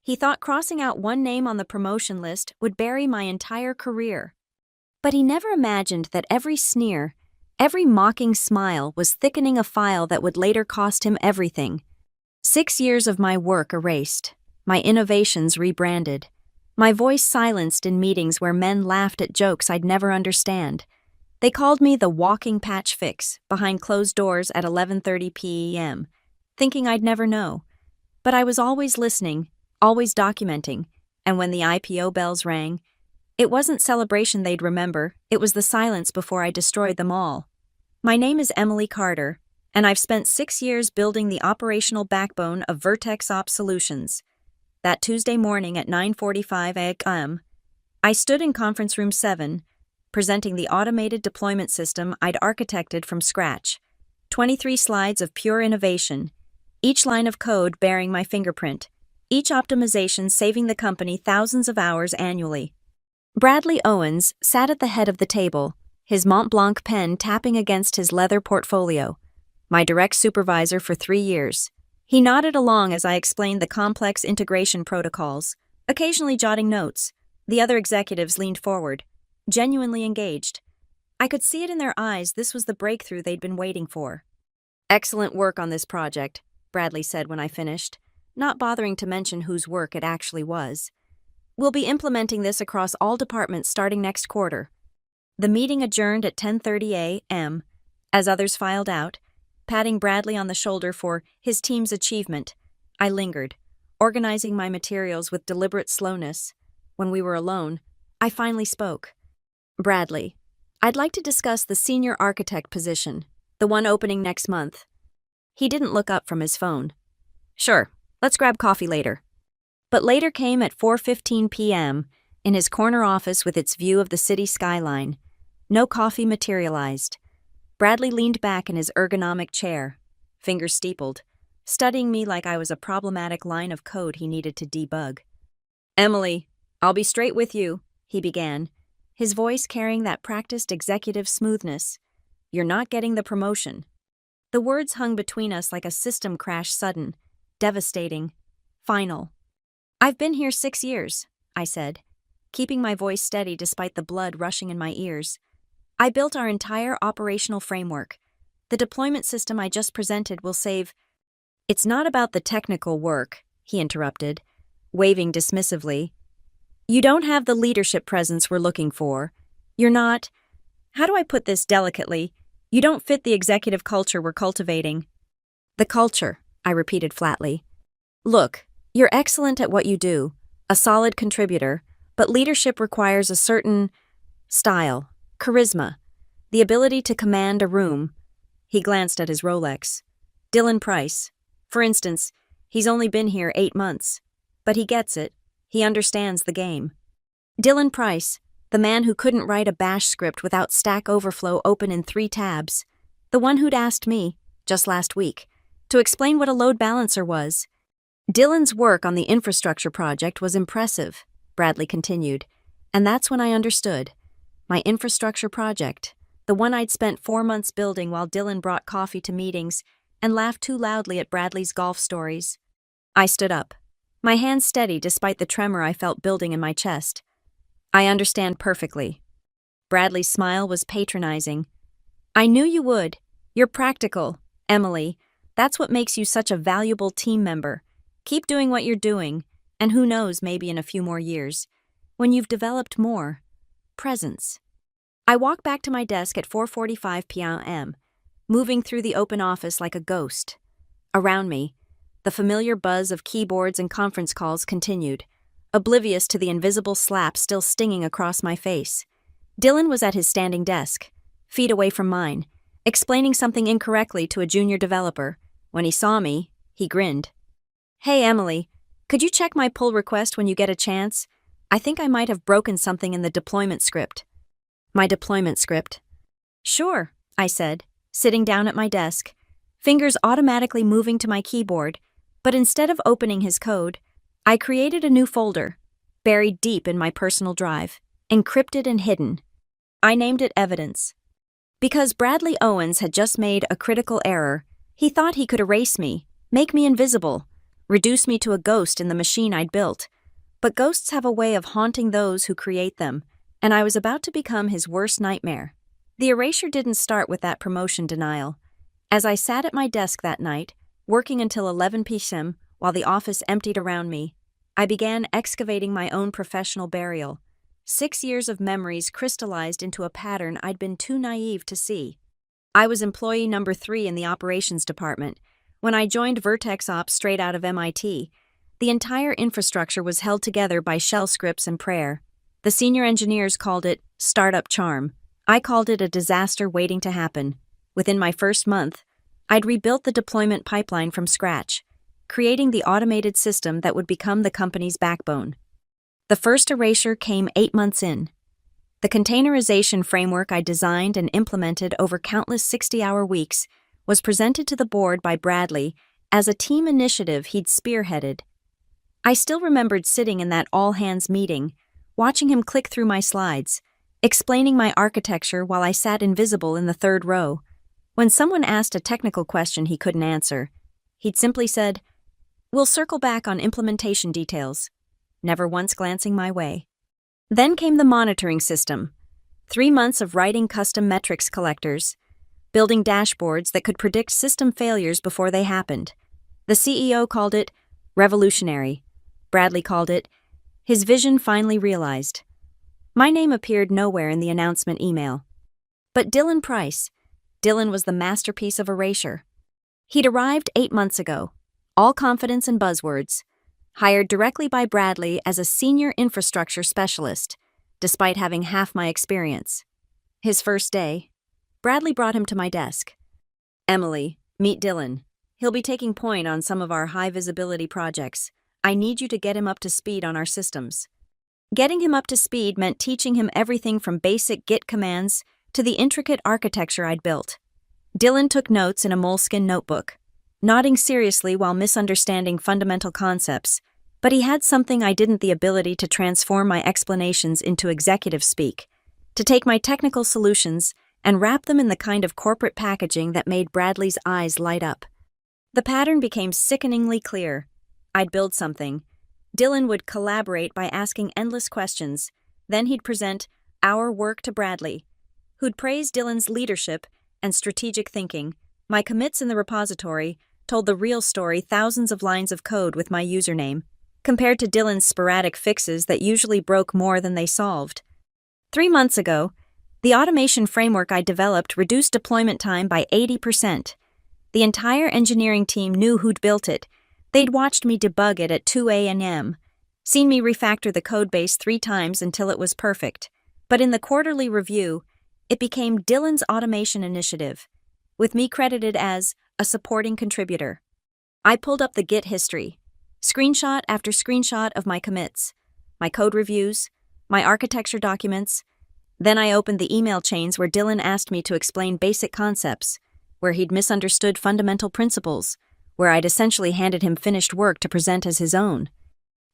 He thought crossing out one name on the promotion list would bury my entire career. But he never imagined that every sneer, every mocking smile was thickening a file that would later cost him everything. 6 years of my work erased, my innovations rebranded, my voice silenced in meetings where men laughed at jokes I'd never understand. They called me the walking patch fix behind closed doors at 11:30 p.m., thinking I'd never know. But I was always listening, always documenting, and when the IPO bells rang, it wasn't celebration they'd remember, it was the silence before I destroyed them all. My name is Emily Carter, and I've spent 6 years building the operational backbone of Vertex Ops Solutions. That Tuesday morning at 9:45 a.m., I stood in conference room 7, presenting the automated deployment system I'd architected from scratch. 23 slides of pure innovation, each line of code bearing my fingerprint, each optimization saving the company thousands of hours annually. Bradley Owens sat at the head of the table, his Mont Blanc pen tapping against his leather portfolio, my direct supervisor for 3 years. He nodded along as I explained the complex integration protocols, occasionally jotting notes. The other executives leaned forward, genuinely engaged. I could see it in their eyes, this was the breakthrough they'd been waiting for. "Excellent work on this project," Bradley said when I finished, not bothering to mention whose work it actually was. "We'll be implementing this across all departments starting next quarter." The meeting adjourned at 10:30 a.m. As others filed out, patting Bradley on the shoulder for his team's achievement, I lingered, organizing my materials with deliberate slowness. When we were alone, I finally spoke. "Bradley, I'd like to discuss the senior architect position, the one opening next month." He didn't look up from his phone. "Sure, let's grab coffee later." But later came at 4:15 p.m., in his corner office with its view of the city skyline. No coffee materialized. Bradley leaned back in his ergonomic chair, fingers steepled, studying me like I was a problematic line of code he needed to debug. "Emily, I'll be straight with you," he began, his voice carrying that practiced executive smoothness. "You're not getting the promotion." The words hung between us like a system crash, sudden, devastating, final. "I've been here 6 years," I said, keeping my voice steady despite the blood rushing in my ears. "I built our entire operational framework. The deployment system I just presented will save—" "It's not about the technical work," he interrupted, waving dismissively. "You don't have the leadership presence we're looking for. You're not— how do I put this delicately? You don't fit the executive culture we're cultivating." "The culture," I repeated flatly. "Look, you're excellent at what you do, a solid contributor, but leadership requires a certain style, charisma, the ability to command a room." He glanced at his Rolex. "Dylan Price, for instance, he's only been here 8 months. But he gets it. He understands the game." Dylan Price, the man who couldn't write a bash script without Stack Overflow open in 3 tabs. The one who'd asked me, just last week, to explain what a load balancer was. "Dylan's work on the infrastructure project was impressive," Bradley continued, "and that's when I understood. My infrastructure project, the one I'd spent 4 months building while Dylan brought coffee to meetings and laughed too loudly at Bradley's golf stories." I stood up, my hands steady despite the tremor I felt building in my chest. "I understand perfectly." Bradley's smile was patronizing. "I knew you would. You're practical, Emily. That's what makes you such a valuable team member. Keep doing what you're doing, and who knows, maybe in a few more years, when you've developed more presence." I walked back to my desk at 4:45 p.m., moving through the open office like a ghost. Around me, the familiar buzz of keyboards and conference calls continued, oblivious to the invisible slap still stinging across my face. Dylan was at his standing desk, feet away from mine, explaining something incorrectly to a junior developer. When he saw me, he grinned. "Hey, Emily, could you check my pull request when you get a chance? I think I might have broken something in the deployment script." "My deployment script?" "Sure," I said, sitting down at my desk, fingers automatically moving to my keyboard, but instead of opening his code, I created a new folder, buried deep in my personal drive, encrypted and hidden. I named it Evidence. Because Bradley Owens had just made a critical error, he thought he could erase me, make me invisible, reduce me to a ghost in the machine I'd built. But ghosts have a way of haunting those who create them, and I was about to become his worst nightmare. The erasure didn't start with that promotion denial. As I sat at my desk that night, working until 11 p.m. while the office emptied around me, I began excavating my own professional burial. 6 years of memories crystallized into a pattern I'd been too naive to see. I was employee number 3 in the operations department. When I joined Vertex Ops straight out of MIT, the entire infrastructure was held together by shell scripts and prayer. The senior engineers called it startup charm. I called it a disaster waiting to happen. Within my first month, I'd rebuilt the deployment pipeline from scratch, creating the automated system that would become the company's backbone. The first erasure came 8 months in. The containerization framework I designed and implemented over countless 60-hour weeks was presented to the board by Bradley as a team initiative he'd spearheaded. I still remembered sitting in that all-hands meeting, watching him click through my slides, explaining my architecture while I sat invisible in the third row. When someone asked a technical question he couldn't answer, he'd simply said, "We'll circle back on implementation details," never once glancing my way. Then came the monitoring system. 3 months of writing custom metrics collectors, building dashboards that could predict system failures before they happened. The CEO called it revolutionary. Bradley called it his vision finally realized. My name appeared nowhere in the announcement email. But Dylan was the masterpiece of erasure. He'd arrived 8 months ago, all confidence and buzzwords, hired directly by Bradley as a senior infrastructure specialist, despite having half my experience. His first day, Bradley brought him to my desk. "Emily, meet Dylan. He'll be taking point on some of our high-visibility projects. I need you to get him up to speed on our systems." Getting him up to speed meant teaching him everything from basic Git commands to the intricate architecture I'd built. Dylan took notes in a moleskin notebook, nodding seriously while misunderstanding fundamental concepts, but he had something I didn't: the ability to transform my explanations into executive speak, to take my technical solutions and wrap them in the kind of corporate packaging that made Bradley's eyes light up. The pattern became sickeningly clear. I'd build something. Dylan would collaborate by asking endless questions. Then he'd present our work to Bradley, who'd praise Dylan's leadership and strategic thinking. My commits in the repository told the real story: thousands of lines of code with my username, compared to Dylan's sporadic fixes that usually broke more than they solved. 3 months ago, the automation framework I developed reduced deployment time by 80%. The entire engineering team knew who'd built it. They'd watched me debug it at 2 a.m., seen me refactor the codebase 3 times until it was perfect. But in the quarterly review, it became Dylan's automation initiative, with me credited as a supporting contributor. I pulled up the Git history, screenshot after screenshot of my commits, my code reviews, my architecture documents. Then I opened the email chains where Dylan asked me to explain basic concepts, where he'd misunderstood fundamental principles, where I'd essentially handed him finished work to present as his own.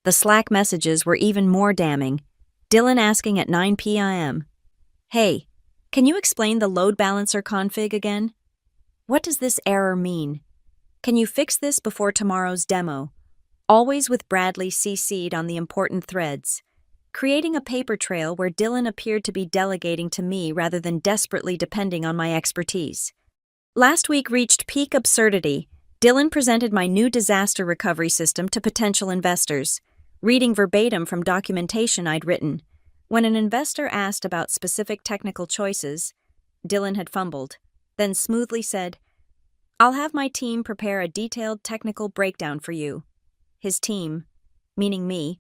The Slack messages were even more damning. Dylan asking at 9 p.m., "Hey, can you explain the load balancer config again? What does this error mean? Can you fix this before tomorrow's demo?" Always with Bradley CC'd on the important threads, creating a paper trail where Dylan appeared to be delegating to me rather than desperately depending on my expertise. Last week reached peak absurdity. Dylan presented my new disaster recovery system to potential investors, reading verbatim from documentation I'd written. When an investor asked about specific technical choices, Dylan had fumbled, then smoothly said, "I'll have my team prepare a detailed technical breakdown for you." His team, meaning me,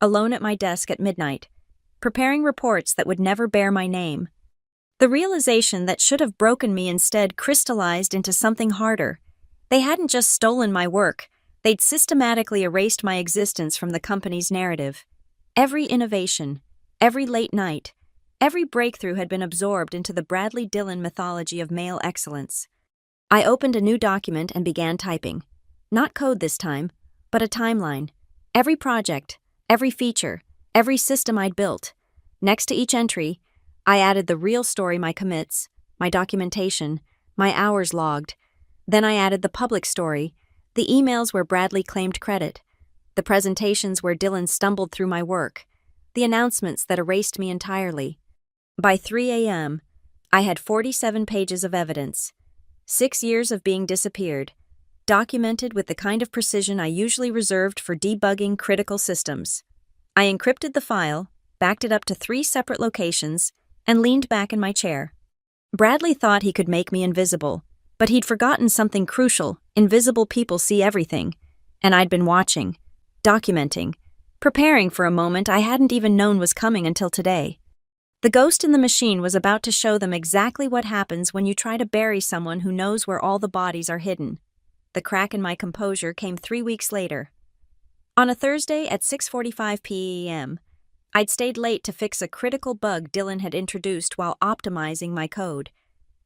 alone at my desk at midnight, preparing reports that would never bear my name. The realization that should have broken me instead crystallized into something harder. They hadn't just stolen my work, they'd systematically erased my existence from the company's narrative. Every innovation, every late night, every breakthrough had been absorbed into the Bradley Dylan mythology of male excellence. I opened a new document and began typing. Not code this time, but a timeline. Every project, every feature, every system I'd built. Next to each entry, I added the real story: my commits, my documentation, my hours logged. Then I added the public story, The emails where Bradley claimed credit. The presentations where Dylan stumbled through my work. The announcements that erased me entirely. By 3 a.m., I had 47 pages of evidence. 6 years of being disappeared, documented with the kind of precision I usually reserved for debugging critical systems. I encrypted the file, backed it up to 3 separate locations, and leaned back in my chair. Bradley thought he could make me invisible, but he'd forgotten something crucial. Invisible people see everything, and I'd been watching, documenting, preparing for a moment I hadn't even known was coming until today. The ghost in the machine was about to show them exactly what happens when you try to bury someone who knows where all the bodies are hidden. The crack in my composure came 3 weeks later. On a Thursday at 6:45 p.m., I'd stayed late to fix a critical bug Dylan had introduced while optimizing my code.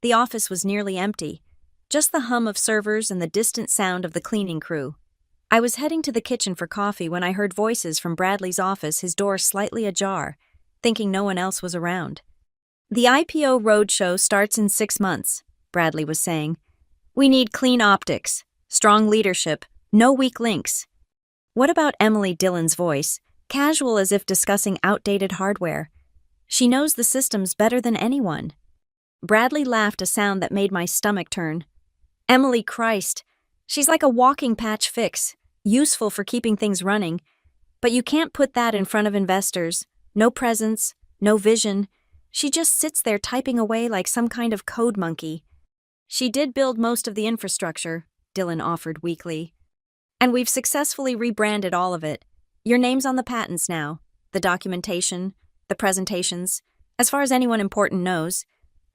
The office was nearly empty, just the hum of servers and the distant sound of the cleaning crew. I was heading to the kitchen for coffee when I heard voices from Bradley's office, his door slightly ajar, thinking no one else was around. "The IPO roadshow starts in 6 months, Bradley was saying. "We need clean optics, strong leadership, no weak links." "What about Emily?" Dylan's voice, casual as if discussing outdated hardware. "She knows the systems better than anyone." Bradley laughed, a sound that made my stomach turn. "Emily, Christ. She's like a walking patch fix, useful for keeping things running. But you can't put that in front of investors. No presence, no vision. She just sits there typing away like some kind of code monkey." "She did build most of the infrastructure," Dylan offered weakly. "And we've successfully rebranded all of it. Your name's on the patents now, the documentation, the presentations. As far as anyone important knows,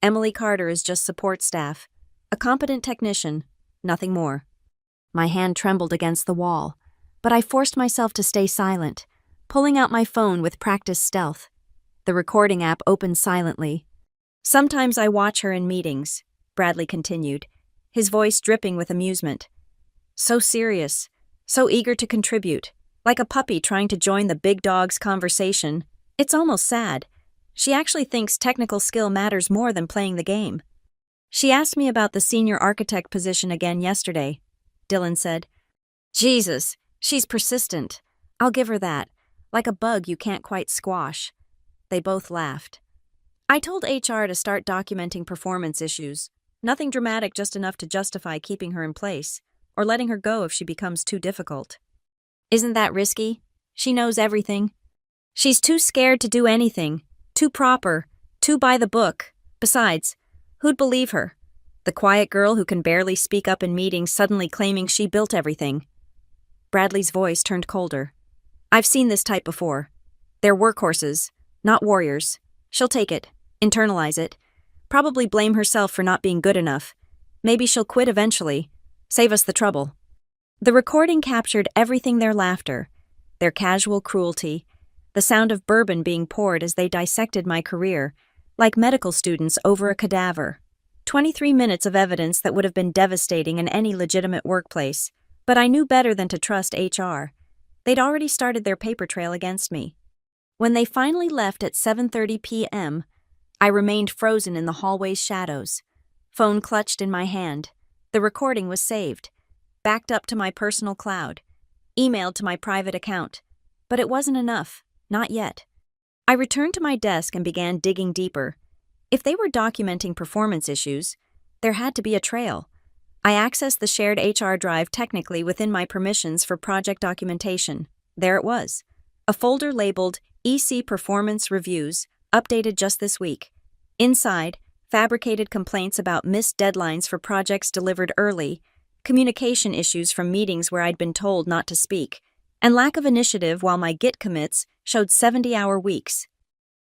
Emily Carter is just support staff, a competent technician, nothing more." My hand trembled against the wall, but I forced myself to stay silent, pulling out my phone with practiced stealth. The recording app opened silently. "Sometimes I watch her in meetings," Bradley continued, his voice dripping with amusement. "So serious, so eager to contribute, like a puppy trying to join the big dog's conversation. It's almost sad. She actually thinks technical skill matters more than playing the game." "She asked me about the senior architect position again yesterday," Dylan said. "Jesus, she's persistent. I'll give her that. Like a bug you can't quite squash." They both laughed. "I told HR to start documenting performance issues. Nothing dramatic, just enough to justify keeping her in place, or letting her go if she becomes too difficult." "Isn't that risky? She knows everything." "She's too scared to do anything. Too proper. Too by the book. Besides, who'd believe her? The quiet girl who can barely speak up in meetings suddenly claiming she built everything." Bradley's voice turned colder. "I've seen this type before. They're workhorses, not warriors. She'll take it, internalize it, probably blame herself for not being good enough. Maybe she'll quit eventually, save us the trouble." The recording captured everything: their laughter, their casual cruelty, the sound of bourbon being poured as they dissected my career, like medical students over a cadaver. 23 minutes of evidence that would have been devastating in any legitimate workplace, but I knew better than to trust HR. They'd already started their paper trail against me. When they finally left at 7:30 p.m., I remained frozen in the hallway's shadows, phone clutched in my hand. The recording was saved, backed up to my personal cloud, emailed to my private account. But it wasn't enough, not yet. I returned to my desk and began digging deeper. If they were documenting performance issues, there had to be a trail. I accessed the shared HR drive technically within my permissions for project documentation. There it was, a folder labeled EC Performance Reviews, updated just this week. Inside, fabricated complaints about missed deadlines for projects delivered early, communication issues from meetings where I'd been told not to speak, and lack of initiative while my Git commits showed 70-hour weeks.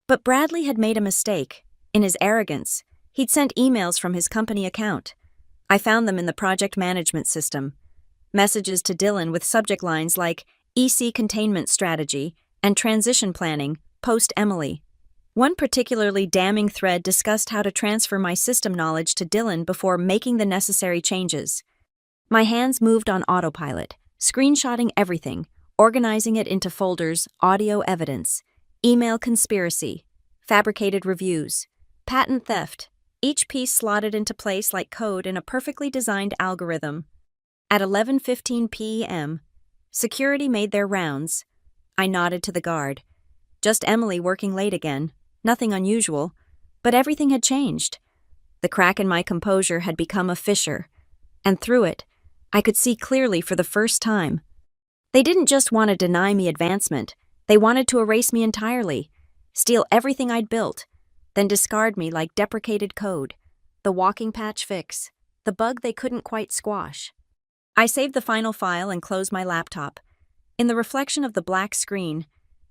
But Bradley had made a mistake. In his arrogance, he'd sent emails from his company account. I found them in the project management system. Messages to Dylan with subject lines like EC Containment Strategy and Transition Planning, post Emily. One particularly damning thread discussed how to transfer my system knowledge to Dylan before making the necessary changes. My hands moved on autopilot, screenshotting everything, organizing it into folders: audio evidence, email conspiracy, fabricated reviews, patent theft, each piece slotted into place like code in a perfectly designed algorithm. At 11:15 p.m., security made their rounds. I nodded to the guard. Just Emily working late again, nothing unusual, but everything had changed. The crack in my composure had become a fissure, and through it, I could see clearly for the first time. They didn't just want to deny me advancement, they wanted to erase me entirely, steal everything I'd built, then discard me like deprecated code, the walking patch fix, the bug they couldn't quite squash. I saved the final file and closed my laptop. In the reflection of the black screen,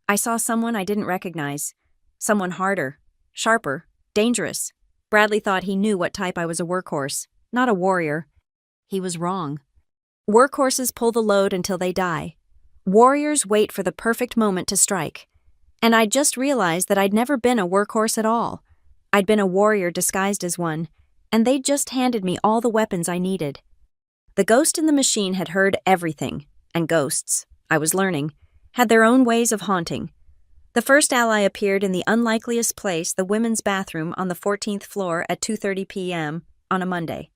I saw someone I didn't recognize, someone harder, sharper, dangerous. Bradley thought he knew what type I was, a workhorse, not a warrior. He was wrong. Workhorses pull the load until they die. Warriors wait for the perfect moment to strike. And I'd just realized that I'd never been a workhorse at all. I'd been a warrior disguised as one, and they'd just handed me all the weapons I needed. The ghost in the machine had heard everything, and ghosts, I was learning, had their own ways of haunting. The first ally appeared in the unlikeliest place, the women's bathroom on the 14th floor at 2:30 p.m. on a Monday.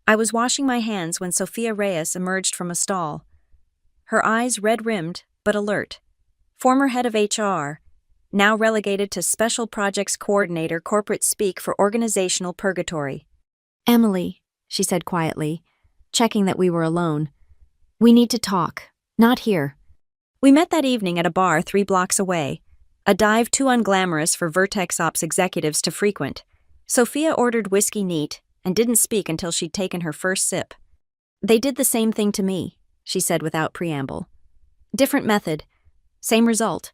I was washing my hands when Sophia Reyes emerged from a stall. Her eyes red-rimmed, but alert. Former head of HR, now relegated to Special Projects Coordinator corporate speak for organizational purgatory. "Emily," she said quietly, checking that we were alone. "We need to talk. Not here." We met that evening at a bar 3 blocks away, a dive too unglamorous for Vertex Ops executives to frequent. Sophia ordered whiskey neat and didn't speak until she'd taken her first sip. "They did the same thing to me," she said without preamble. "Different method. Same result.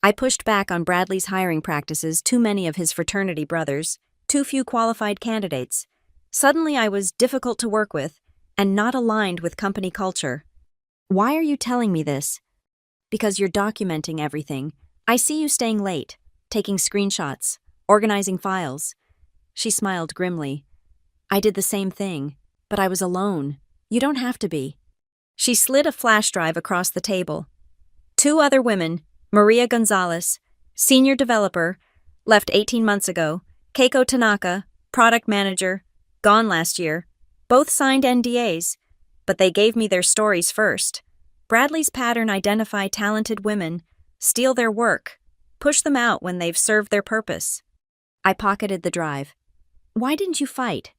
I pushed back on Bradley's hiring practices, too many of his fraternity brothers, too few qualified candidates. Suddenly I was difficult to work with and not aligned with company culture." "Why are you telling me this?" "Because you're documenting everything. I see you staying late, taking screenshots, organizing files." She smiled grimly. "I did the same thing, but I was alone. You don't have to be." She slid a flash drive across the table. 2 other women, Maria Gonzalez, senior developer, left 18 months ago, Keiko Tanaka, product manager, gone last year. Both signed NDAs, but they gave me their stories first. Bradley's pattern: identify talented women, steal their work, push them out when they've served their purpose. I pocketed the drive. "Why didn't you fight?"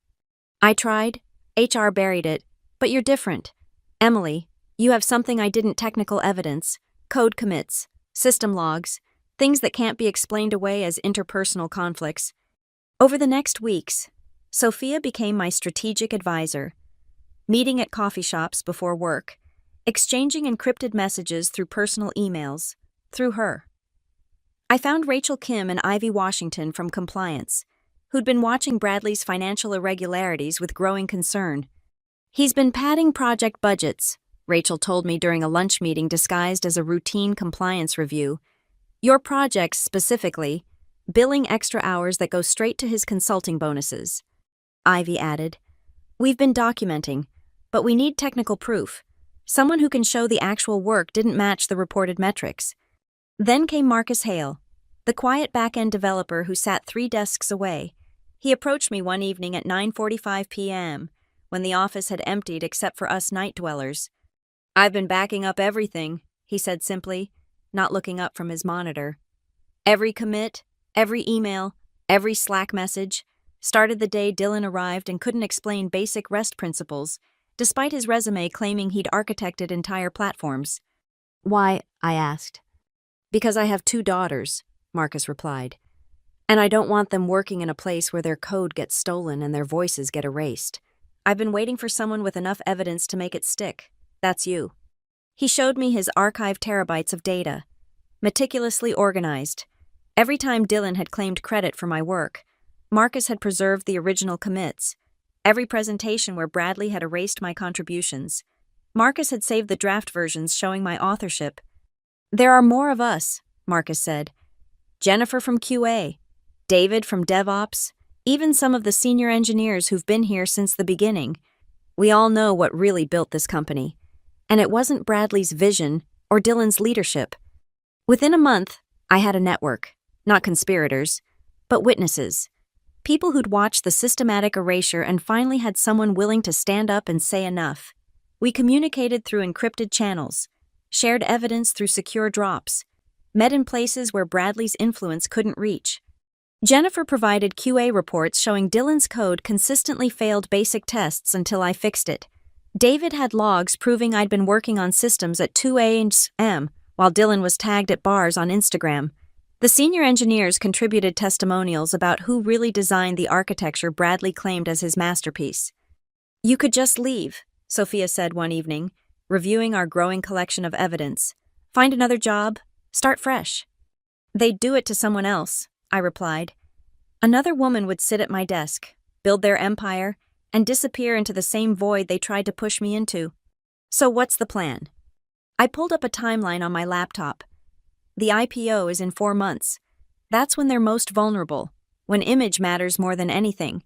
"I tried. HR buried it. But you're different. Emily, you have something I didn't: technical evidence, code commits, system logs, things that can't be explained away as interpersonal conflicts." Over the next weeks, Sophia became my strategic advisor, meeting at coffee shops before work, exchanging encrypted messages through personal emails, through her. I found Rachel Kim and Ivy Washington from compliance, who'd been watching Bradley's financial irregularities with growing concern. "He's been padding project budgets," Rachel told me during a lunch meeting disguised as a routine compliance review. "Your projects specifically, billing extra hours that go straight to his consulting bonuses." Ivy added, "We've been documenting, but we need technical proof. Someone who can show the actual work didn't match the reported metrics." Then came Marcus Hale, the quiet back-end developer who sat 3 desks away. He approached me one evening at 9:45 p.m., when the office had emptied except for us night dwellers. "I've been backing up everything," he said simply, not looking up from his monitor. "Every commit, every email, every Slack message." Started the day Dylan arrived and couldn't explain basic REST principles, despite his resume claiming he'd architected entire platforms. "Why?" I asked. "Because I have 2 daughters," Marcus replied. "And I don't want them working in a place where their code gets stolen and their voices get erased. I've been waiting for someone with enough evidence to make it stick. That's you." He showed me his archived terabytes of data, meticulously organized. Every time Dylan had claimed credit for my work, Marcus had preserved the original commits. Every presentation where Bradley had erased my contributions, Marcus had saved the draft versions showing my authorship. "There are more of us," Marcus said. "Jennifer from QA, David from DevOps, even some of the senior engineers who've been here since the beginning. We all know what really built this company. And it wasn't Bradley's vision or Dylan's leadership." Within a month, I had a network, not conspirators, but witnesses. People who'd watched the systematic erasure and finally had someone willing to stand up and say enough. We communicated through encrypted channels, shared evidence through secure drops, met in places where Bradley's influence couldn't reach. Jennifer provided QA reports showing Dylan's code consistently failed basic tests until I fixed it. David had logs proving I'd been working on systems at 2 a.m. while Dylan was tagged at bars on Instagram. The senior engineers contributed testimonials about who really designed the architecture Bradley claimed as his masterpiece. "You could just leave," Sophia said one evening, reviewing our growing collection of evidence. "Find another job, start fresh." "They'd do it to someone else," I replied. "Another woman would sit at my desk, build their empire, and disappear into the same void they tried to push me into. So what's the plan?" I pulled up a timeline on my laptop. The IPO is in 4 months. That's when they're most vulnerable, when image matters more than anything.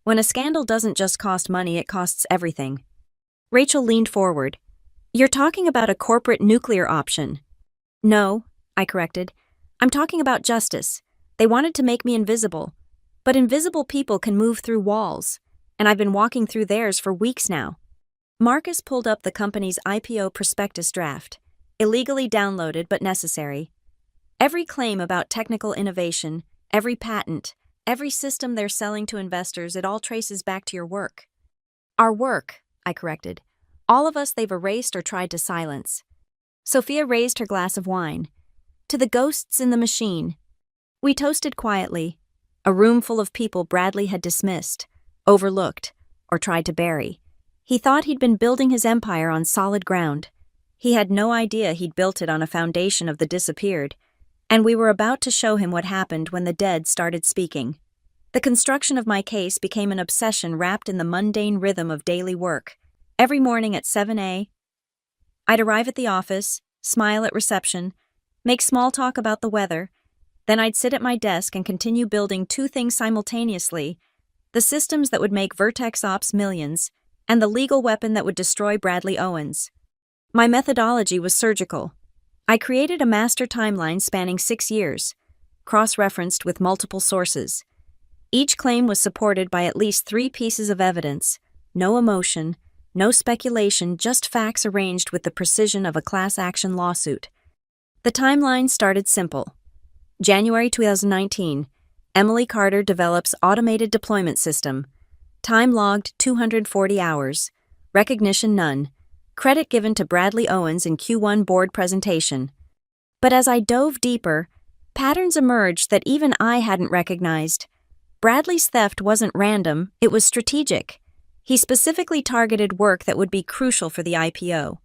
When a scandal doesn't just cost money, it costs everything. Rachel leaned forward. "You're talking about a corporate nuclear option." "No," I corrected. "I'm talking about justice. They wanted to make me invisible. But invisible people can move through walls, and I've been walking through theirs for weeks now." Marcus pulled up the company's IPO prospectus draft, illegally downloaded but necessary. Every claim about technical innovation, every patent, every system they're selling to investors, it all traces back to your work. "Our work," I corrected. "All of us they've erased or tried to silence." Sophia raised her glass of wine. "To the ghosts in the machine." We toasted quietly, a room full of people Bradley had dismissed, overlooked, or tried to bury. He thought he'd been building his empire on solid ground. He had no idea he'd built it on a foundation of the disappeared, and we were about to show him what happened when the dead started speaking. The construction of my case became an obsession wrapped in the mundane rhythm of daily work. Every morning at 7 a.m., I'd arrive at the office, smile at reception, make small talk about the weather. Then I'd sit at my desk and continue building 2 things simultaneously: the systems that would make Vertex Ops millions, and the legal weapon that would destroy Bradley Owens. My methodology was surgical. I created a master timeline spanning 6 years, cross-referenced with multiple sources. Each claim was supported by at least 3 pieces of evidence: no emotion, no speculation, just facts arranged with the precision of a class action lawsuit. The timeline started simple. January 2019, Emily Carter develops automated deployment system. Time logged 240 hours. Recognition none. Credit given to Bradley Owens in Q1 board presentation. But as I dove deeper, patterns emerged that even I hadn't recognized. Bradley's theft wasn't random, it was strategic. He specifically targeted work that would be crucial for the IPO.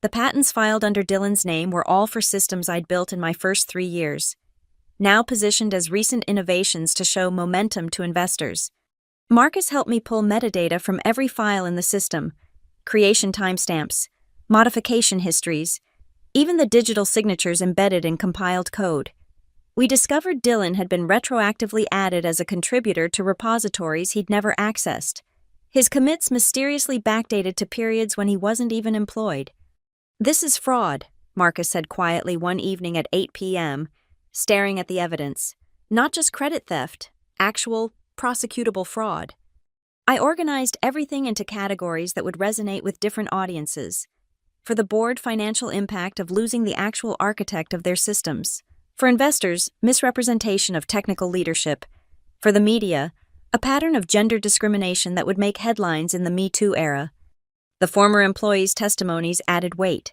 The patents filed under Dylan's name were all for systems I'd built in my first 3 years, now positioned as recent innovations to show momentum to investors. Marcus helped me pull metadata from every file in the system: creation timestamps, modification histories, even the digital signatures embedded in compiled code. We discovered Dylan had been retroactively added as a contributor to repositories he'd never accessed. His commits mysteriously backdated to periods when he wasn't even employed. "This is fraud," Marcus said quietly one evening at 8 p.m., staring at the evidence. "Not just credit theft, actual, prosecutable fraud." I organized everything into categories that would resonate with different audiences. For the board, financial impact of losing the actual architect of their systems. For investors, misrepresentation of technical leadership. For the media, a pattern of gender discrimination that would make headlines in the Me Too era. The former employees' testimonies added weight.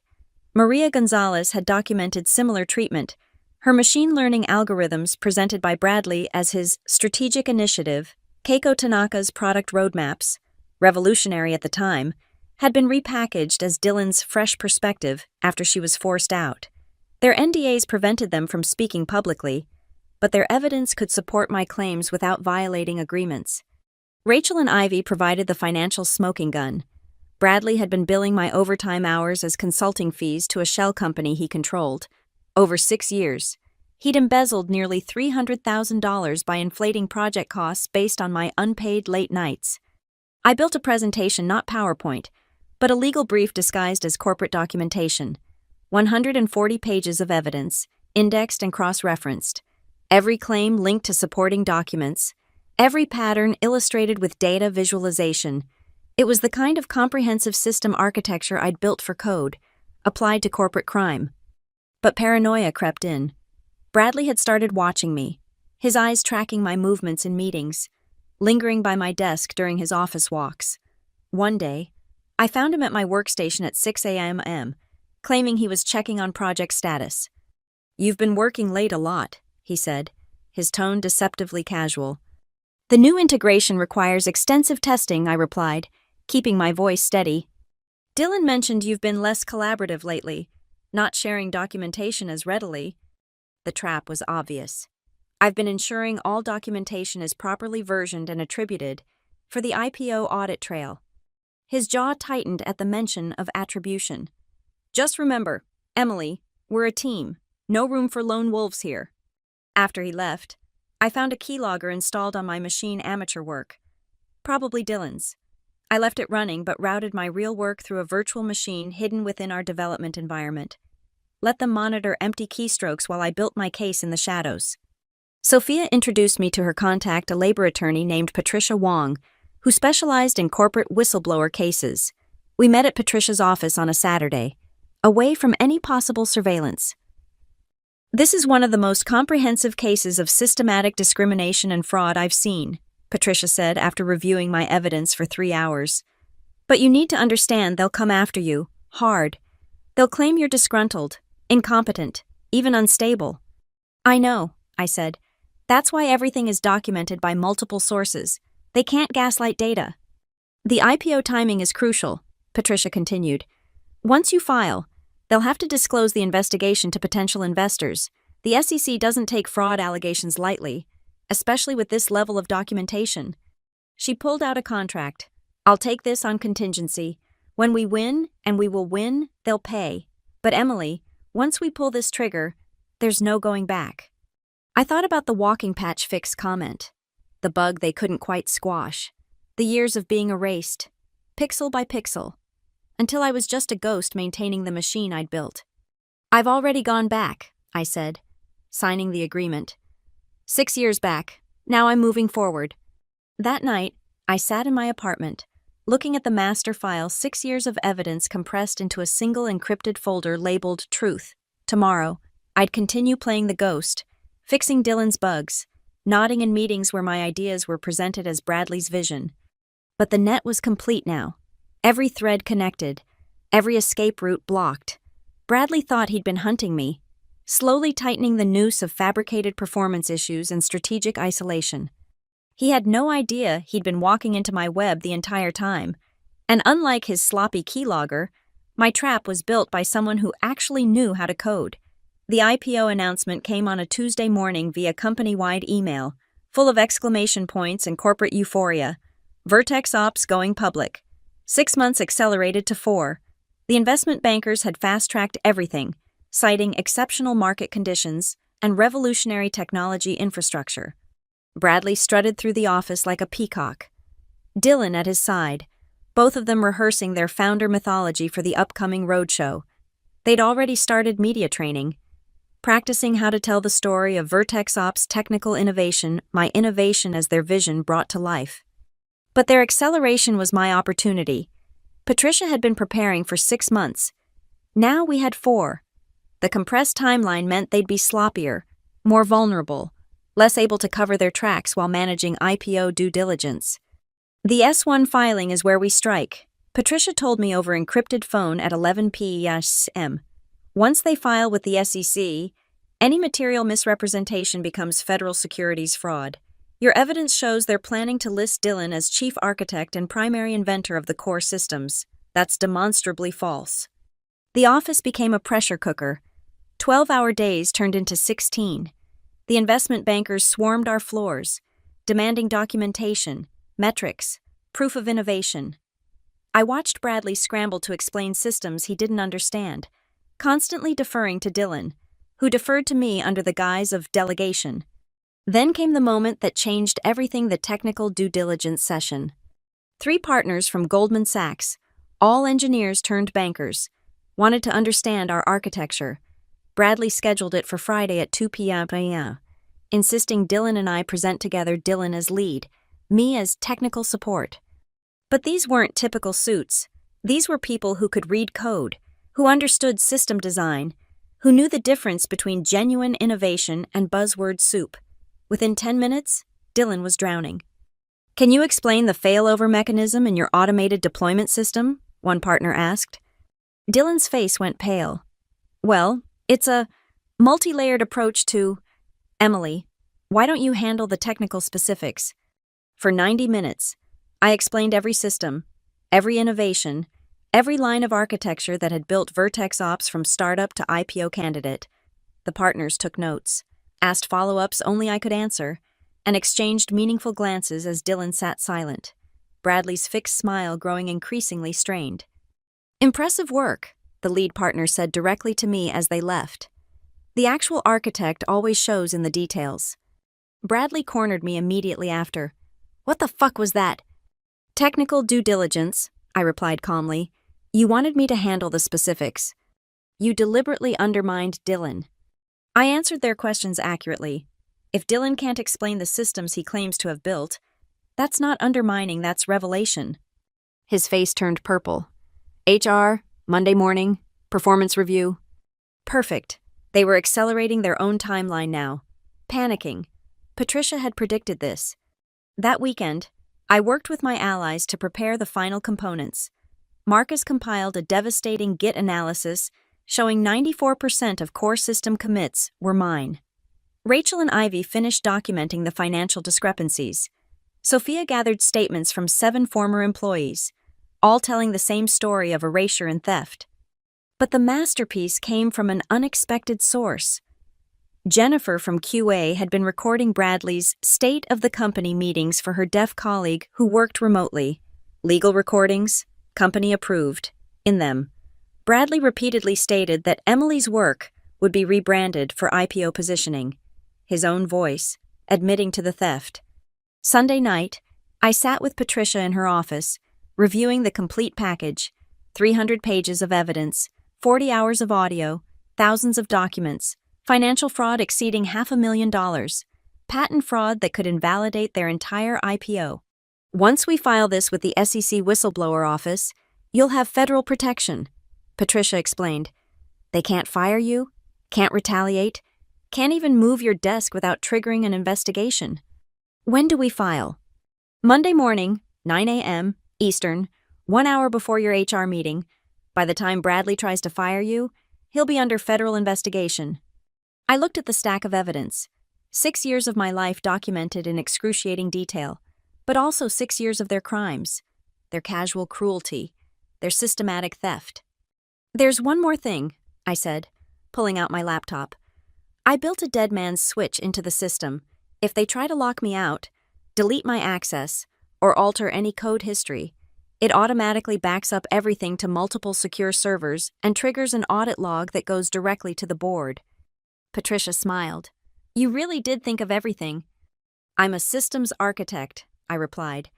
Maria Gonzalez had documented similar treatment. Her machine learning algorithms, presented by Bradley as his strategic initiative, Keiko Tanaka's product roadmaps, revolutionary at the time, had been repackaged as Dylan's fresh perspective after she was forced out. Their NDAs prevented them from speaking publicly, but their evidence could support my claims without violating agreements. Rachel and Ivy provided the financial smoking gun. Bradley had been billing my overtime hours as consulting fees to a shell company he controlled. Over 6 years, he'd embezzled nearly $300,000 by inflating project costs based on my unpaid late nights. I built a presentation, not PowerPoint, but a legal brief disguised as corporate documentation. 140 pages of evidence, indexed and cross-referenced. Every claim linked to supporting documents. Every pattern illustrated with data visualization. It was the kind of comprehensive system architecture I'd built for code, applied to corporate crime. But paranoia crept in. Bradley had started watching me, his eyes tracking my movements in meetings, lingering by my desk during his office walks. One day, I found him at my workstation at 6 a.m., claiming he was checking on project status. "You've been working late a lot," he said, his tone deceptively casual. "The new integration requires extensive testing," I replied, keeping my voice steady. "Dylan mentioned you've been less collaborative lately, not sharing documentation as readily." The trap was obvious. I've been ensuring all documentation is properly versioned and attributed for the IPO audit trail. His jaw tightened at the mention of attribution. "Just remember, Emily, we're a team. No room for lone wolves here." After he left, I found a keylogger installed on my machine amateur work. Probably Dylan's. I left it running but routed my real work through a virtual machine hidden within our development environment. Let them monitor empty keystrokes while I built my case in the shadows. Sophia introduced me to her contact, a labor attorney named Patricia Wong, who specialized in corporate whistleblower cases. We met at Patricia's office on a Saturday, away from any possible surveillance. "This is one of the most comprehensive cases of systematic discrimination and fraud I've seen," Patricia said after reviewing my evidence for 3 hours. "But you need to understand they'll come after you, hard. They'll claim you're disgruntled, incompetent, even unstable." "I know," I said. "That's why everything is documented by multiple sources. They can't gaslight data." "The IPO timing is crucial," Patricia continued. "Once you file, they'll have to disclose the investigation to potential investors. The SEC doesn't take fraud allegations lightly, especially with this level of documentation." She pulled out a contract. "I'll take this on contingency. When we win, and we will win, they'll pay. But Emily, once we pull this trigger, there's no going back." I thought about the walking patch fix comment, the bug they couldn't quite squash, the years of being erased, pixel by pixel, until I was just a ghost maintaining the machine I'd built. "I've already gone back," I said, signing the agreement. 6 years back. Now I'm moving forward." That night, I sat in my apartment, looking at the master file, 6 years of evidence compressed into a single encrypted folder labeled Truth. Tomorrow, I'd continue playing the ghost, fixing Dylan's bugs, nodding in meetings where my ideas were presented as Bradley's vision. But the net was complete now. Every thread connected, every escape route blocked. Bradley thought he'd been hunting me, slowly tightening the noose of fabricated performance issues and strategic isolation. He had no idea he'd been walking into my web the entire time, and unlike his sloppy keylogger, my trap was built by someone who actually knew how to code. The IPO announcement came on a Tuesday morning via company-wide email, full of exclamation points and corporate euphoria. Vertex Ops going public. 6 months accelerated to 4. The investment bankers had fast-tracked everything, citing exceptional market conditions and revolutionary technology infrastructure. Bradley strutted through the office like a peacock. Dylan at his side, both of them rehearsing their founder mythology for the upcoming roadshow. They'd already started media training, practicing how to tell the story of Vertex Ops' technical innovation, my innovation as their vision brought to life. But their acceleration was my opportunity. Patricia had been preparing for 6 months. Now we had 4. The compressed timeline meant they'd be sloppier, more vulnerable, less able to cover their tracks while managing IPO due diligence. "The S1 filing is where we strike," Patricia told me over encrypted phone at 11 p.m. "Once they file with the SEC, any material misrepresentation becomes federal securities fraud. Your evidence shows they're planning to list Dylan as chief architect and primary inventor of the core systems. That's demonstrably false." The office became a pressure cooker. 12-hour days turned into 16. The investment bankers swarmed our floors, demanding documentation, metrics, proof of innovation. I watched Bradley scramble to explain systems he didn't understand, constantly deferring to Dylan, who deferred to me under the guise of delegation. Then came the moment that changed everything: the technical due diligence session. 3 partners from Goldman Sachs, all engineers turned bankers, wanted to understand our architecture. Bradley scheduled it for Friday at 2 p.m., insisting Dylan and I present together, Dylan as lead, me as technical support. But these weren't typical suits. These were people who could read code, who understood system design, who knew the difference between genuine innovation and buzzword soup. Within 10 minutes, Dylan was drowning. "Can you explain the failover mechanism in your automated deployment system?" one partner asked. Dylan's face went pale. "Well, it's a multi-layered approach to—" "Emily, why don't you handle the technical specifics?" For 90 minutes, I explained every system, every innovation, every line of architecture that had built Vertex Ops from startup to IPO candidate. The partners took notes, asked follow-ups only I could answer, and exchanged meaningful glances as Dylan sat silent, Bradley's fixed smile growing increasingly strained. "Impressive work," the lead partner said directly to me as they left. "The actual architect always shows in the details." Bradley cornered me immediately after. "What the fuck was that?" "Technical due diligence," I replied calmly. "You wanted me to handle the specifics. You deliberately undermined Dylan." I answered their questions accurately. If Dylan can't explain the systems he claims to have built, that's not undermining, that's revelation. His face turned purple. HR, Monday morning, performance review. Perfect. They were accelerating their own timeline now. Panicking. Patricia had predicted this. That weekend, I worked with my allies to prepare the final components. Marcus compiled a devastating Git analysis showing 94% of core system commits were mine. Rachel and Ivy finished documenting the financial discrepancies. Sophia gathered statements from 7 former employees, all telling the same story of erasure and theft. But the masterpiece came from an unexpected source. Jennifer from QA had been recording Bradley's State of the Company meetings for her deaf colleague who worked remotely. Legal recordings, company approved. In them, Bradley repeatedly stated that Emily's work would be rebranded for IPO positioning. His own voice, admitting to the theft. Sunday night, I sat with Patricia in her office, reviewing the complete package, 300 pages of evidence, 40 hours of audio, thousands of documents, financial fraud exceeding $500,000, patent fraud that could invalidate their entire IPO. "Once we file this with the SEC whistleblower office, you'll have federal protection," Patricia explained. "They can't fire you, can't retaliate, can't even move your desk without triggering an investigation." "When do we file?" "Monday morning, 9 a.m. Eastern, 1 hour before your HR meeting. By the time Bradley tries to fire you, he'll be under federal investigation." I looked at the stack of evidence. 6 years of my life documented in excruciating detail, but also 6 years of their crimes, their casual cruelty, their systematic theft. "There's one more thing," I said, pulling out my laptop. "I built a dead man's switch into the system. If they try to lock me out, delete my access, or alter any code history, it automatically backs up everything to multiple secure servers and triggers an audit log that goes directly to the board." Patricia smiled. "You really did think of everything." "I'm a systems architect," I replied.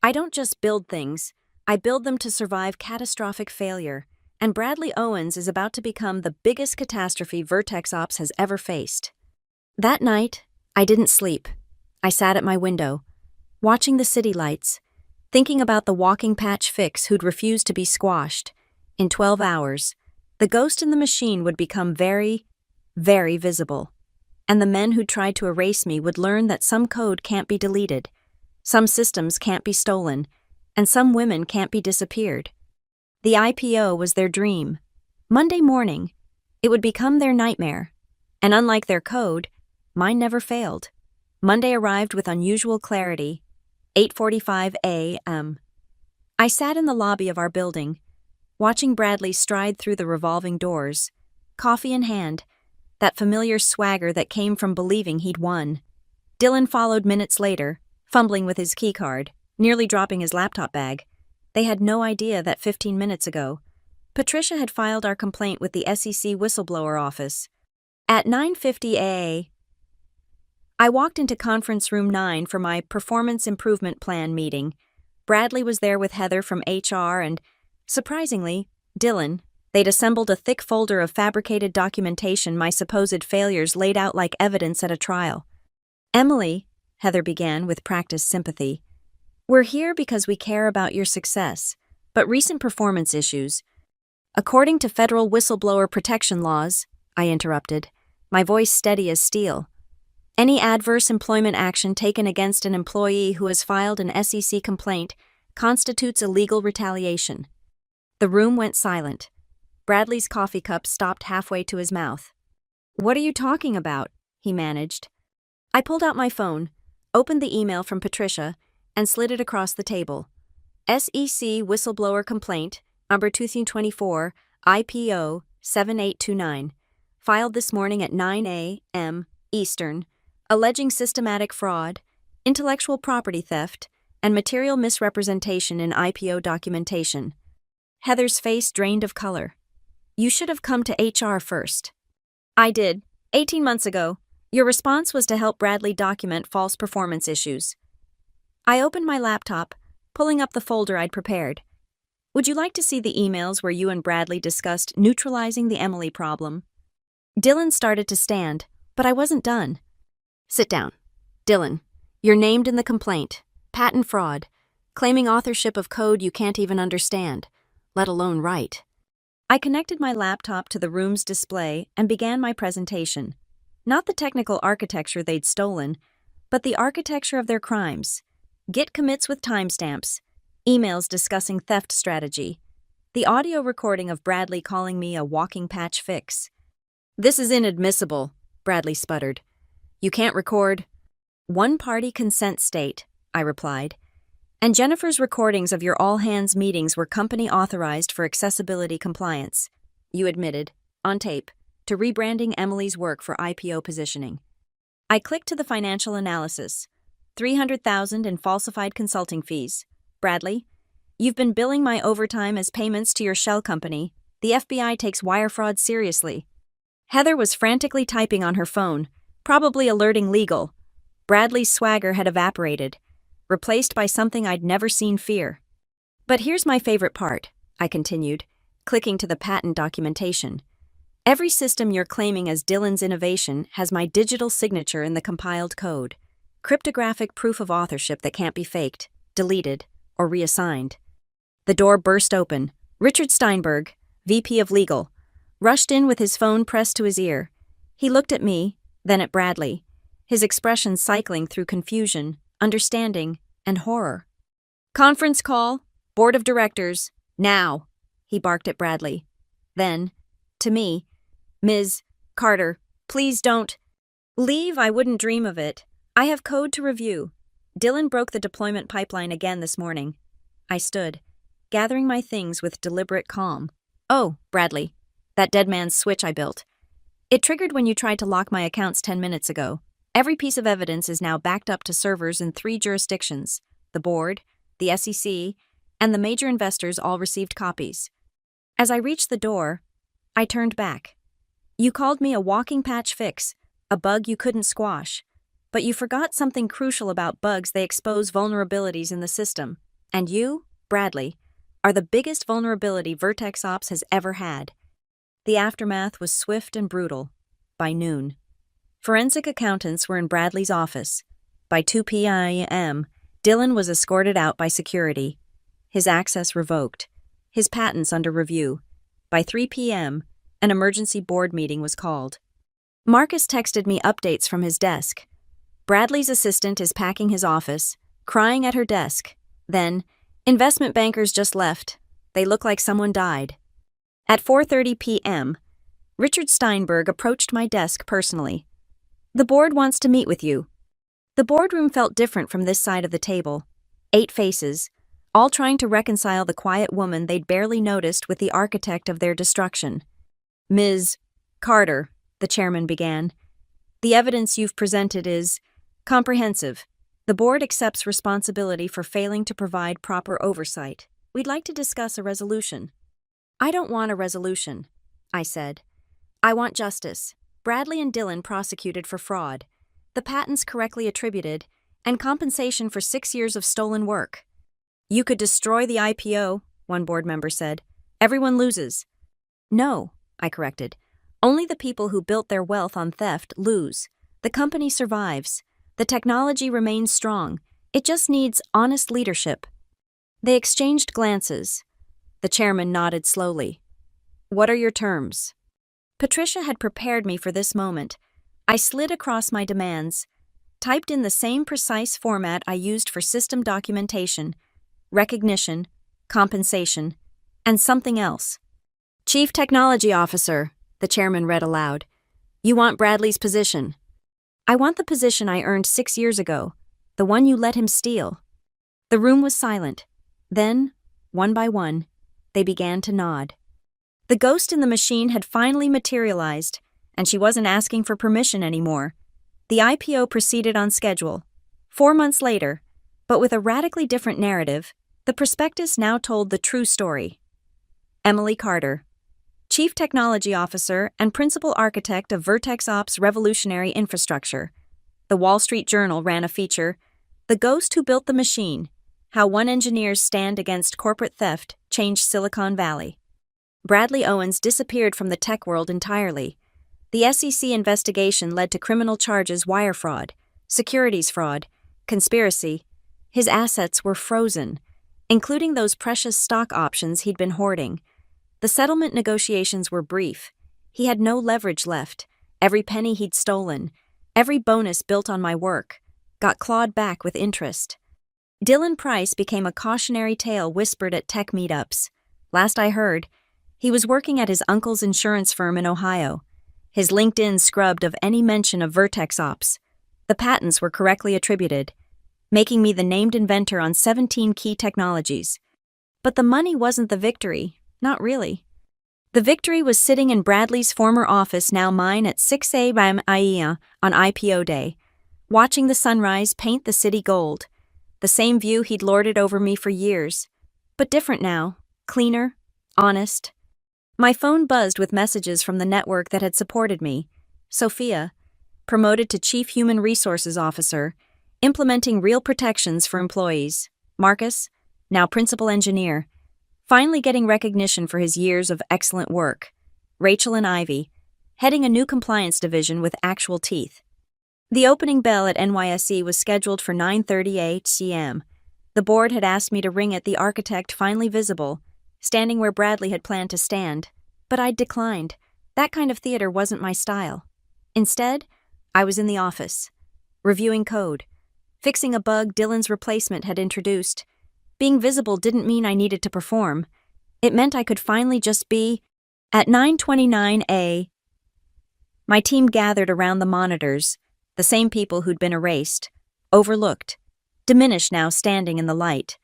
"I don't just build things, I build them to survive catastrophic failure, and Bradley Owens is about to become the biggest catastrophe Vertex Ops has ever faced." That night, I didn't sleep. I sat at my window, watching the city lights, thinking about the walking patch fix who'd refused to be squashed. In 12 hours, the ghost in the machine would become very, very visible, and the men who tried to erase me would learn that some code can't be deleted, some systems can't be stolen, and some women can't be disappeared. The IPO was their dream. Monday morning, it would become their nightmare, and unlike their code, mine never failed. Monday arrived with unusual clarity, 8:45 a.m. I sat in the lobby of our building, watching Bradley stride through the revolving doors, coffee in hand, that familiar swagger that came from believing he'd won. Dylan followed minutes later, fumbling with his keycard, nearly dropping his laptop bag. They had no idea that 15 minutes ago, Patricia had filed our complaint with the SEC whistleblower office. At 9:50 a.m., I walked into conference room 9 for my performance improvement plan meeting. Bradley was there with Heather from HR and, surprisingly, Dylan. They'd assembled a thick folder of fabricated documentation my supposed failures laid out like evidence at a trial. "Emily," Heather began with practiced sympathy, We're here because we care about your success, but recent performance issues. According to federal whistleblower protection laws, I interrupted, my voice steady as steel. Any adverse employment action taken against an employee who has filed an SEC complaint constitutes illegal retaliation. The room went silent. Bradley's coffee cup stopped halfway to his mouth. What are you talking about? He managed. I pulled out my phone, opened the email from Patricia, and slid it across the table. SEC whistleblower complaint, number 2024, IPO 7829, filed this morning at 9 a.m. Eastern, alleging systematic fraud, intellectual property theft, and material misrepresentation in IPO documentation. Heather's face drained of color. You should have come to HR first. I did, 18 months ago. Your response was to help Bradley document false performance issues. I opened my laptop, pulling up the folder I'd prepared. Would you like to see the emails where you and Bradley discussed neutralizing the Emily problem? Dylan started to stand, but I wasn't done. Sit down. Dylan, you're named in the complaint. Patent fraud, claiming authorship of code you can't even understand, let alone write. I connected my laptop to the room's display and began my presentation. Not the technical architecture they'd stolen, but the architecture of their crimes. Git commits with timestamps, emails discussing theft strategy, the audio recording of Bradley calling me a walking patch fix. This is inadmissible, Bradley sputtered. You can't record. One-party consent state, I replied. And Jennifer's recordings of your all-hands meetings were company-authorized for accessibility compliance. You admitted, on tape, to rebranding Emily's work for IPO positioning. I clicked to the financial analysis. $300,000 in falsified consulting fees. Bradley, you've been billing my overtime as payments to your shell company. The FBI takes wire fraud seriously. Heather was frantically typing on her phone, probably alerting legal. Bradley's swagger had evaporated, replaced by something I'd never seen fear. But here's my favorite part, I continued, clicking to the patent documentation. Every system you're claiming as Dylan's innovation has my digital signature in the compiled code. Cryptographic proof of authorship that can't be faked, deleted, or reassigned. The door burst open. Richard Steinberg, VP of Legal, rushed in with his phone pressed to his ear. He looked at me, then at Bradley, his expression cycling through confusion, understanding, and horror. Conference call, board of directors, now, he barked at Bradley. Then, to me, Ms. Carter, please don't. Leave, I wouldn't dream of it. I have code to review. Dylan broke the deployment pipeline again this morning. I stood, gathering my things with deliberate calm. Oh, Bradley, that dead man's switch I built. It triggered when you tried to lock my accounts 10 minutes ago. Every piece of evidence is now backed up to servers in 3 jurisdictions. The board, the SEC, and the major investors all received copies. As I reached the door, I turned back. You called me a walking patch fix, a bug you couldn't squash. But you forgot something crucial about bugs. They expose vulnerabilities in the system. And you, Bradley, are the biggest vulnerability Vertex Ops has ever had. The aftermath was swift and brutal. By noon, forensic accountants were in Bradley's office. By 2 p.m., Dylan was escorted out by security. His access revoked. His patents under review. By 3 p.m., an emergency board meeting was called. Marcus texted me updates from his desk. Bradley's assistant is packing his office, crying at her desk. Then, investment bankers just left. They look like someone died. At 4:30 p.m., Richard Steinberg approached my desk personally. The board wants to meet with you. The boardroom felt different from this side of the table. 8 faces, all trying to reconcile the quiet woman they'd barely noticed with the architect of their destruction. Ms. Carter, the chairman began, the evidence you've presented is comprehensive. The board accepts responsibility for failing to provide proper oversight. We'd like to discuss a resolution. I don't want a resolution, I said. I want justice. Bradley and Dylan prosecuted for fraud, the patents correctly attributed, and compensation for 6 years of stolen work. You could destroy the IPO, one board member said. Everyone loses. No, I corrected. Only the people who built their wealth on theft lose. The company survives. The technology remains strong. It just needs honest leadership. They exchanged glances. The chairman nodded slowly. What are your terms? Patricia had prepared me for this moment. I slid across my demands, typed in the same precise format I used for system documentation, recognition, compensation, and something else. Chief Technology Officer, the chairman read aloud. You want Bradley's position. I want the position I earned 6 years ago, the one you let him steal. The room was silent. Then, one by one, they began to nod. The ghost in the machine had finally materialized, and she wasn't asking for permission anymore. The IPO proceeded on schedule. 4 months later, but with a radically different narrative, the prospectus now told the true story. Emily Carter, Chief Technology Officer and Principal Architect of Vertex Ops Revolutionary Infrastructure. The Wall Street Journal ran a feature, The Ghost Who Built the Machine, How One Engineer's Stand Against Corporate Theft Changed Silicon Valley. Bradley Owens disappeared from the tech world entirely. The SEC investigation led to criminal charges: wire fraud, securities fraud, conspiracy. His assets were frozen, including those precious stock options he'd been hoarding. The settlement negotiations were brief. He had no leverage left. Every penny he'd stolen, every bonus built on my work, got clawed back with interest. Dylan Price became a cautionary tale whispered at tech meetups. Last I heard, he was working at his uncle's insurance firm in Ohio. His LinkedIn scrubbed of any mention of Vertex Ops. The patents were correctly attributed, making me the named inventor on 17 key technologies. But the money wasn't the victory, not really. The victory was sitting in Bradley's former office, now mine, at 6 a.m. on IPO day, watching the sunrise paint the city gold. The same view he'd lorded over me for years, but different now, cleaner, honest. My phone buzzed with messages from the network that had supported me. Sophia, promoted to Chief Human Resources Officer, implementing real protections for employees. Marcus, now Principal Engineer, finally getting recognition for his years of excellent work. Rachel and Ivy, heading a new compliance division with actual teeth. The opening bell at NYSE was scheduled for 9:30 a.m. The board had asked me to ring it, the architect finally visible, standing where Bradley had planned to stand, but I'd declined. That kind of theater wasn't my style. Instead, I was in the office, reviewing code, fixing a bug Dylan's replacement had introduced. Being visible didn't mean I needed to perform. It meant I could finally just be. At 9:29 a.m., my team gathered around the monitors, the same people who'd been erased, overlooked, diminished now standing in the light.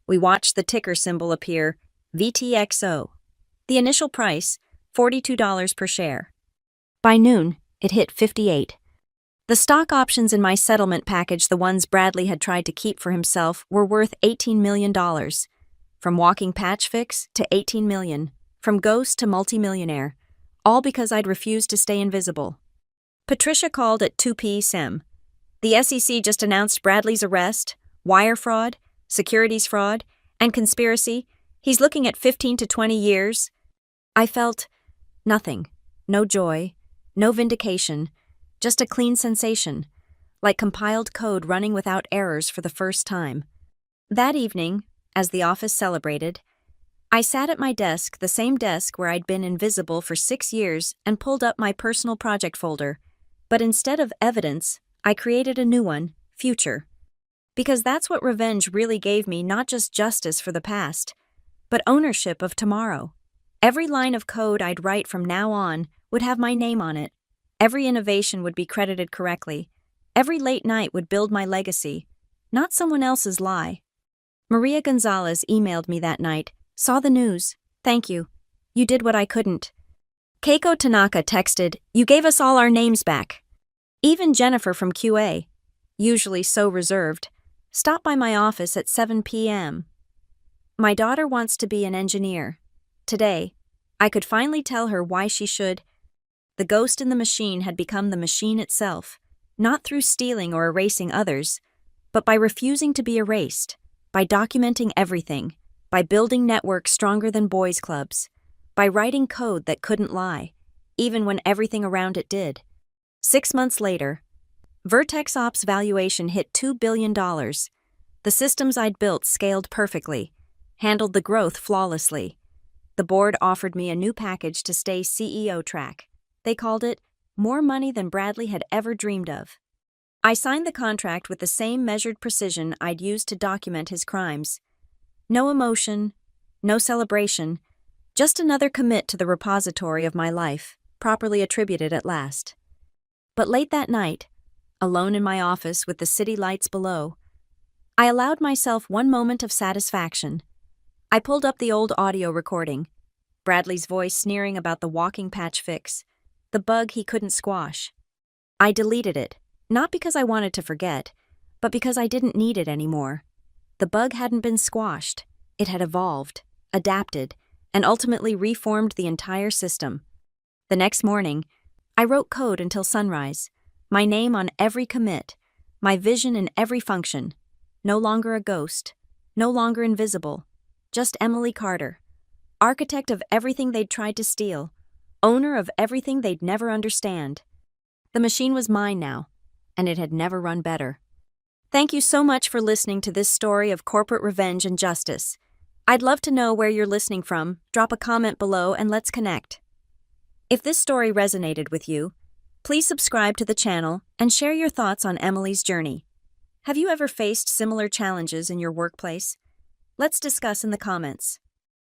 We watched the ticker symbol appear, VTXO. The initial price, $42 per share. By noon, it hit 58. The stock options in my settlement package, the ones Bradley had tried to keep for himself, were worth $18 million. From walking patch fix to $18 million. From ghost to multimillionaire. All because I'd refused to stay invisible. Patricia called at 2 p.m. The SEC just announced Bradley's arrest, wire fraud, securities fraud, and conspiracy. He's looking at 15 to 20 years. I felt nothing. No joy. No vindication. Just a clean sensation, like compiled code running without errors for the first time. That evening, as the office celebrated, I sat at my desk, the same desk where I'd been invisible for 6 years, and pulled up my personal project folder. But instead of evidence, I created a new one, future. Because that's what revenge really gave me, not just justice for the past, but ownership of tomorrow. Every line of code I'd write from now on would have my name on it. Every innovation would be credited correctly. Every late night would build my legacy, not someone else's lie. Maria Gonzalez emailed me that night. Saw the news. Thank you. You did what I couldn't. Keiko Tanaka texted, you gave us all our names back. Even Jennifer from QA, usually so reserved, stopped by my office at 7 p.m. My daughter wants to be an engineer. Today, I could finally tell her why she should. The ghost in the machine had become the machine itself, not through stealing or erasing others, but by refusing to be erased, by documenting everything, by building networks stronger than boys' clubs, by writing code that couldn't lie, even when everything around it did. 6 months later, Vertex Ops valuation hit $2 billion. The systems I'd built scaled perfectly, handled the growth flawlessly. The board offered me a new package to stay CEO track. They called it more money than Bradley had ever dreamed of. I signed the contract with the same measured precision I'd used to document his crimes. No emotion, no celebration, just another commit to the repository of my life, properly attributed at last. But late that night, alone in my office with the city lights below, I allowed myself one moment of satisfaction. I pulled up the old audio recording, Bradley's voice sneering about the walking patch fix, the bug he couldn't squash. I deleted it, not because I wanted to forget, but because I didn't need it anymore. The bug hadn't been squashed. It had evolved, adapted, and ultimately reformed the entire system. The next morning, I wrote code until sunrise, my name on every commit, my vision in every function. No longer a ghost, no longer invisible, just Emily Carter, architect of everything they'd tried to steal, owner of everything they'd never understand. The machine was mine now, and it had never run better. Thank you so much for listening to this story of corporate revenge and justice. I'd love to know where you're listening from. Drop a comment below and let's connect. If this story resonated with you, please subscribe to the channel and share your thoughts on Emily's journey. Have you ever faced similar challenges in your workplace? Let's discuss in the comments.